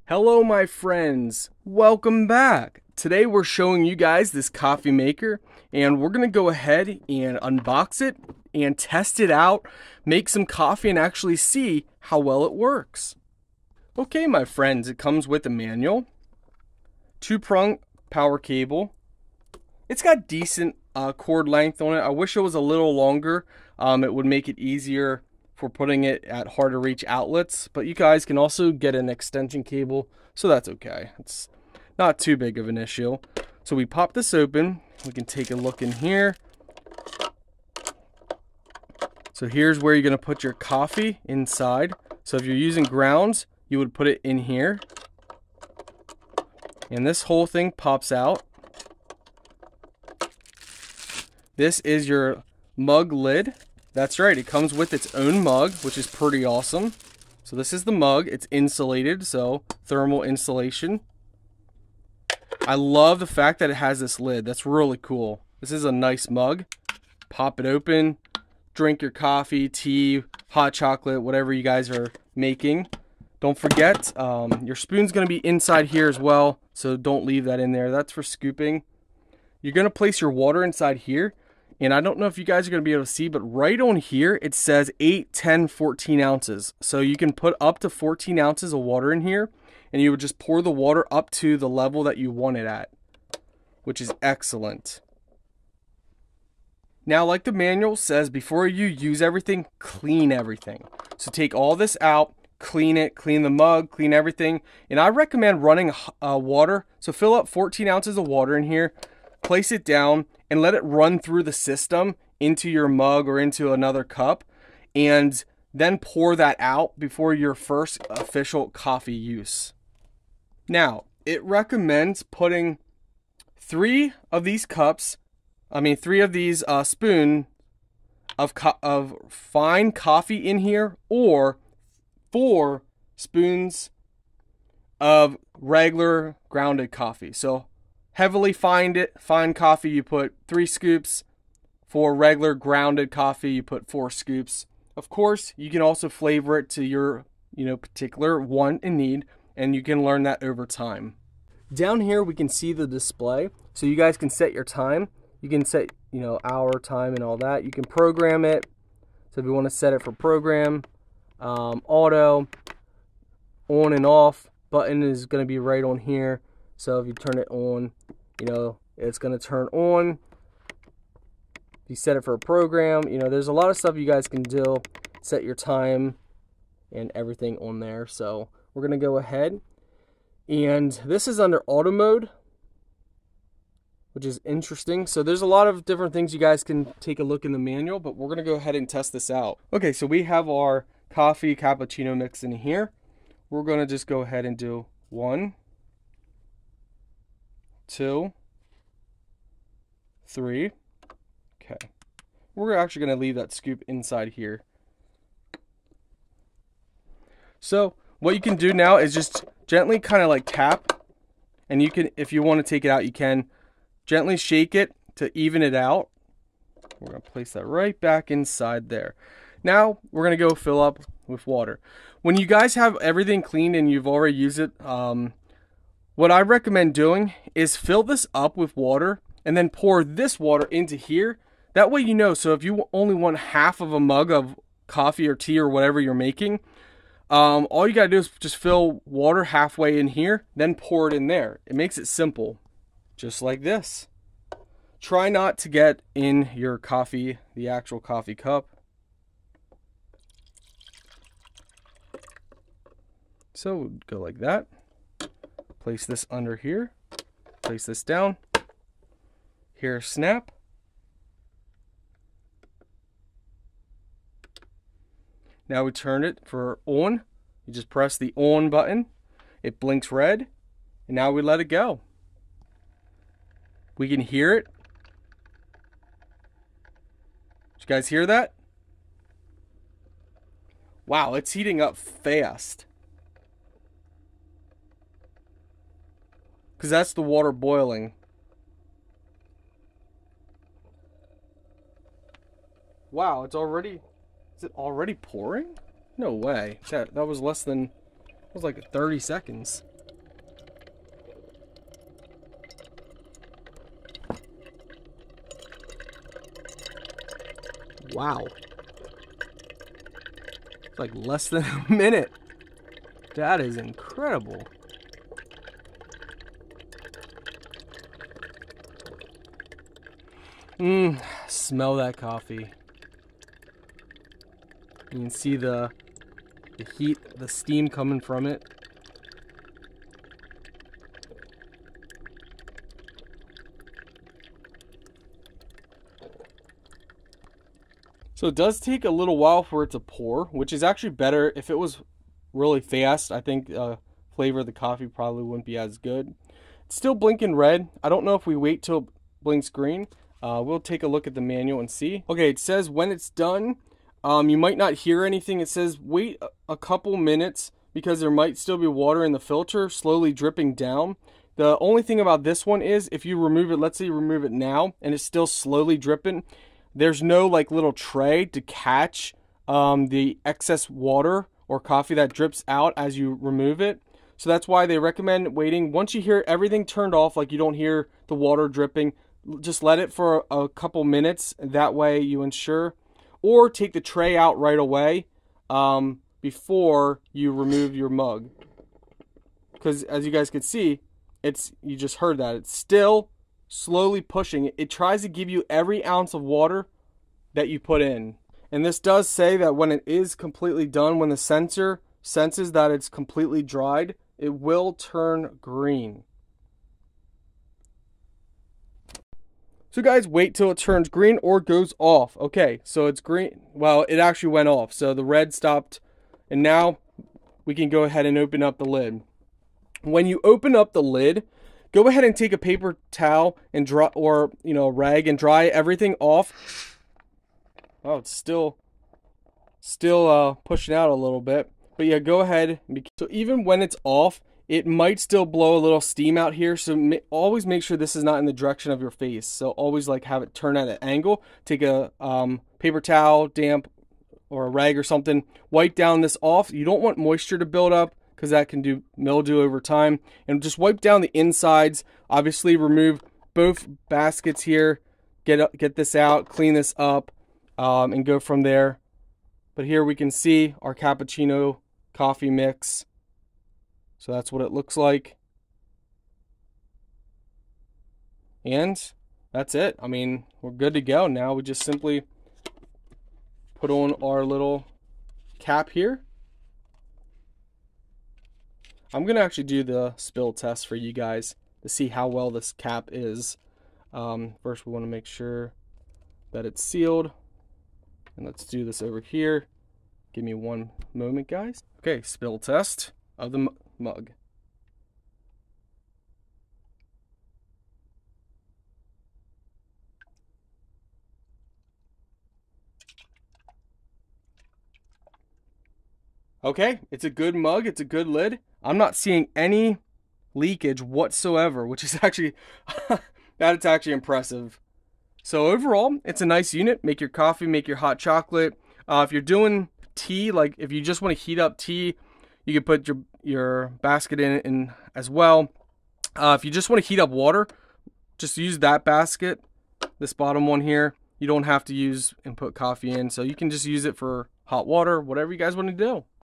Hello my friends, welcome back. Today we're showing you guys this coffee maker and we're gonna go ahead and unbox it and test it out, make some coffee and actually see how well it works. Okay my friends, it comes with a manual, 2-prong power cable. It's got decent cord length on it. I wish it was a little longer. It would make it easier for putting it at hard to reach outlets, but you guys can also get an extension cable, so that's okay. It's not too big of an issue. So we pop this open, we can take a look in here. So here's where you're gonna put your coffee inside. So if you're using grounds, you would put it in here. And this whole thing pops out. This is your mug lid. That's right, it comes with its own mug, which is pretty awesome. So this is the mug, it's insulated, so thermal insulation. I love the fact that it has this lid, that's really cool. This is a nice mug. Pop it open, drink your coffee, tea, hot chocolate, whatever you guys are making. Don't forget, your spoon's gonna be inside here as well, so don't leave that in there, that's for scooping. You're gonna place your water inside here. And I don't know if you guys are going to be able to see, but right on here, it says 8, 10, 14 ounces. So you can put up to 14 ounces of water in here, and you would just pour the water up to the level that you want it at, which is excellent. Now, like the manual says, before you use everything, clean everything. So take all this out, clean it, clean the mug, clean everything. And I recommend running water. So fill up 14 ounces of water in here, place it down, and let it run through the system into your mug or into another cup, and then pour that out before your first official coffee use. Now, it recommends putting 3 of these spoon of fine coffee in here, or 4 spoons of regular grounded coffee. So heavily fine coffee, you put 3 scoops. For regular grounded coffee, you put 4 scoops. Of course, you can also flavor it to your particular want and need, and you can learn that over time. Down here, we can see the display, so you guys can set your time. You can set, hour, time, and all that. You can program it. So if you want to set it for program, auto, on and off, button is going to be right on here. So if you turn it on, it's going to turn on. If you set it for a program, there's a lot of stuff you guys can do. Set your time and everything on there. So we're going to go ahead. And this is under auto mode, which is interesting. So there's a lot of different things you guys can take a look in the manual, but we're going to go ahead and test this out. Okay, so we have our coffee cappuccino mix in here. We're going to just go ahead and do 1, 2, 3. Okay. We're actually going to leave that scoop inside here. So what you can do now is just gently kind of like tap, and you can, if you want to take it out, you can gently shake it to even it out. We're going to place that right back inside there. Now we're going to go fill up with water. When you guys have everything cleaned and you've already used it, what I recommend doing is fill this up with water and then pour this water into here. That way so if you only want half of a mug of coffee or tea or whatever you're making, all you gotta do is just fill water halfway in here, then pour it in there. It makes it simple, just like this. Try not to get in your coffee, the actual coffee cup. So go like that. Place this under here, place this down, here snap. Now we turn it for on. You just press the on button, it blinks red, and now we let it go. We can hear it. Did you guys hear that? Wow, it's heating up fast. Because that's the water boiling. Wow, is it already pouring? No way. That was less than, it was like 30 seconds. Wow. It's like less than a minute. That is incredible. Smell that coffee. You can see the heat, the steam coming from it. So it does take a little while for it to pour, which is actually better. If it was really fast, I think flavor of the coffee probably wouldn't be as good. It's still blinking red. I don't know if we wait till it blinks green. We'll take a look at the manual and see. Okay, it says when it's done, you might not hear anything. It says wait a couple minutes because there might still be water in the filter slowly dripping down. The only thing about this one is if you remove it, let's say you remove it now and it's still slowly dripping, there's no like little tray to catch the excess water or coffee that drips out as you remove it. So that's why they recommend waiting. Once you hear everything turned off, like you don't hear the water dripping, just let it for a couple minutes. That way you ensure. Or take the tray out right away before you remove your mug. Because as you guys can see, you just heard that. It's still slowly pushing. It tries to give you every ounce of water that you put in. And this does say that when it is completely done, when the sensor senses that it's completely dried, it will turn green. So guys, wait till it turns green or goes off. Okay, so it's green. Well, it actually went off. So the red stopped. And now we can go ahead and open up the lid. When you open up the lid, go ahead and take a paper towel and dry, or a rag, and dry everything off. Oh, it's still pushing out a little bit. But yeah, go ahead. So even when it's off, it might still blow a little steam out here. So always make sure this is not in the direction of your face. So always like have it turn at an angle. Take a paper towel, damp, or a rag or something. Wipe down this off. You don't want moisture to build up because that can do mildew over time. And just wipe down the insides. Obviously remove both baskets here. Get this out, clean this up, and go from there. But here we can see our cappuccino coffee mix. So that's what it looks like. And that's it. I mean, we're good to go. Now we just simply put on our little cap here. I'm going to actually do the spill test for you guys to see how well this cap is. First, we want to make sure that it's sealed. And let's do this over here. Give me one moment, guys. Okay, spill test of the mug. Okay, it's a good mug, it's a good lid. I'm not seeing any leakage whatsoever, which is actually, that's actually impressive. So overall, it's a nice unit. Make your coffee, make your hot chocolate. If you're doing tea, like if you just want to heat up tea, you can put your basket in as well. If you just want to heat up water, just use that basket, this bottom one here. You don't have to use and put coffee in, so you can just use it for hot water, whatever you guys want to do.